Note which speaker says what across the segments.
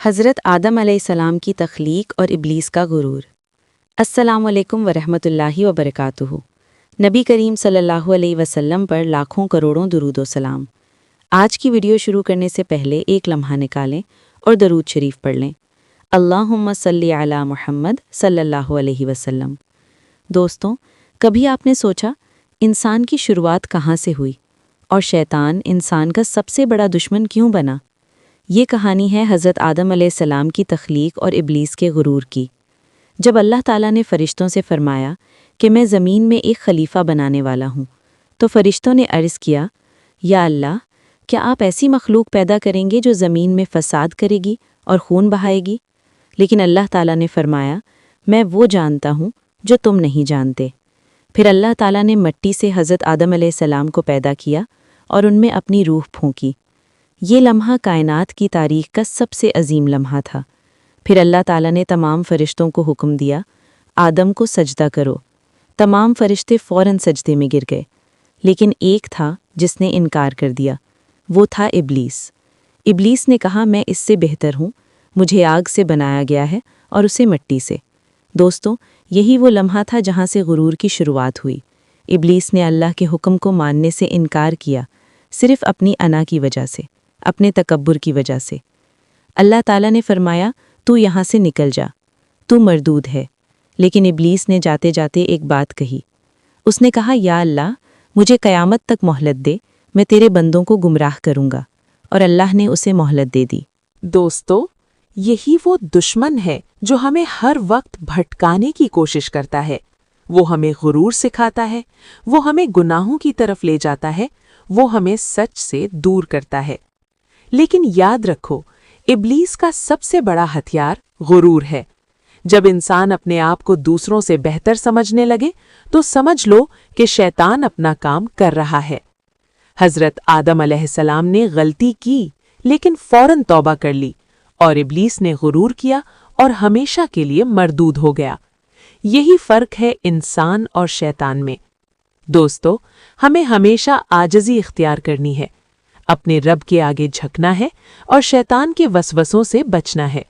Speaker 1: حضرت آدم علیہ السلام کی تخلیق اور ابلیس کا غرور۔ السلام علیکم ورحمۃ اللہ وبرکاتہ۔ نبی کریم صلی اللہ علیہ وسلم پر لاکھوں کروڑوں درود و سلام۔ آج کی ویڈیو شروع کرنے سے پہلے ایک لمحہ نکالیں اور درود شریف پڑھ لیں۔ اللہم صلی علی محمد صلی اللہ علیہ وسلم۔ دوستوں، کبھی آپ نے سوچا انسان کی شروعات کہاں سے ہوئی اور شیطان انسان کا سب سے بڑا دشمن کیوں بنا؟ یہ کہانی ہے حضرت آدم علیہ السلام کی تخلیق اور ابلیس کے غرور کی۔ جب اللہ تعالیٰ نے فرشتوں سے فرمایا کہ میں زمین میں ایک خلیفہ بنانے والا ہوں، تو فرشتوں نے عرض کیا، یا اللہ، کیا آپ ایسی مخلوق پیدا کریں گے جو زمین میں فساد کرے گی اور خون بہائے گی؟ لیکن اللہ تعالیٰ نے فرمایا، میں وہ جانتا ہوں جو تم نہیں جانتے۔ پھر اللہ تعالیٰ نے مٹی سے حضرت آدم علیہ السلام کو پیدا کیا اور ان میں اپنی روح پھونکی۔ یہ لمحہ کائنات کی تاریخ کا سب سے عظیم لمحہ تھا۔ پھر اللہ تعالیٰ نے تمام فرشتوں کو حکم دیا، آدم کو سجدہ کرو۔ تمام فرشتے فوراً سجدے میں گر گئے، لیکن ایک تھا جس نے انکار کر دیا، وہ تھا ابلیس۔ ابلیس نے کہا، میں اس سے بہتر ہوں، مجھے آگ سے بنایا گیا ہے اور اسے مٹی سے۔ دوستوں، یہی وہ لمحہ تھا جہاں سے غرور کی شروعات ہوئی۔ ابلیس نے اللہ کے حکم کو ماننے سے انکار کیا، صرف اپنی انا کی وجہ سے، اپنے تکبر کی وجہ سے۔ اللہ تعالیٰ نے فرمایا، تو یہاں سے نکل جا، تو مردود ہے۔ لیکن ابلیس نے جاتے جاتے ایک بات کہی۔ اس نے کہا، یا اللہ، مجھے قیامت تک مہلت دے، میں تیرے بندوں کو گمراہ کروں گا، اور اللہ نے اسے مہلت دے دی۔
Speaker 2: دوستو، یہی وہ دشمن ہے جو ہمیں ہر وقت بھٹکانے کی کوشش کرتا ہے۔ وہ ہمیں غرور سکھاتا ہے، وہ ہمیں گناہوں کی طرف لے جاتا ہے، وہ ہمیں سچ سے دور کرتا ہے۔ لیکن یاد رکھو، ابلیس کا سب سے بڑا ہتھیار غرور ہے۔ جب انسان اپنے آپ کو دوسروں سے بہتر سمجھنے لگے تو سمجھ لو کہ شیطان اپنا کام کر رہا ہے۔ حضرت آدم علیہ السلام نے غلطی کی لیکن فوراً توبہ کر لی، اور ابلیس نے غرور کیا اور ہمیشہ کے لیے مردود ہو گیا۔ یہی فرق ہے انسان اور شیطان میں۔ دوستو، ہمیں ہمیشہ عاجزی اختیار کرنی ہے، اپنے رب کے آگے جھکنا ہے اور شیطان کے وسوسوں سے بچنا ہے۔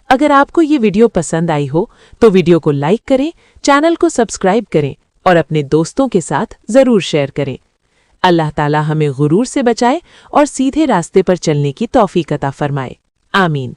Speaker 2: اگر آپ کو یہ ویڈیو پسند آئی ہو تو ویڈیو کو لائک کریں، چینل کو سبسکرائب کریں اور اپنے دوستوں کے ساتھ ضرور شیئر کریں۔ اللہ تعالی ہمیں غرور سے بچائے اور سیدھے راستے پر چلنے کی توفیق عطا فرمائے۔ آمین۔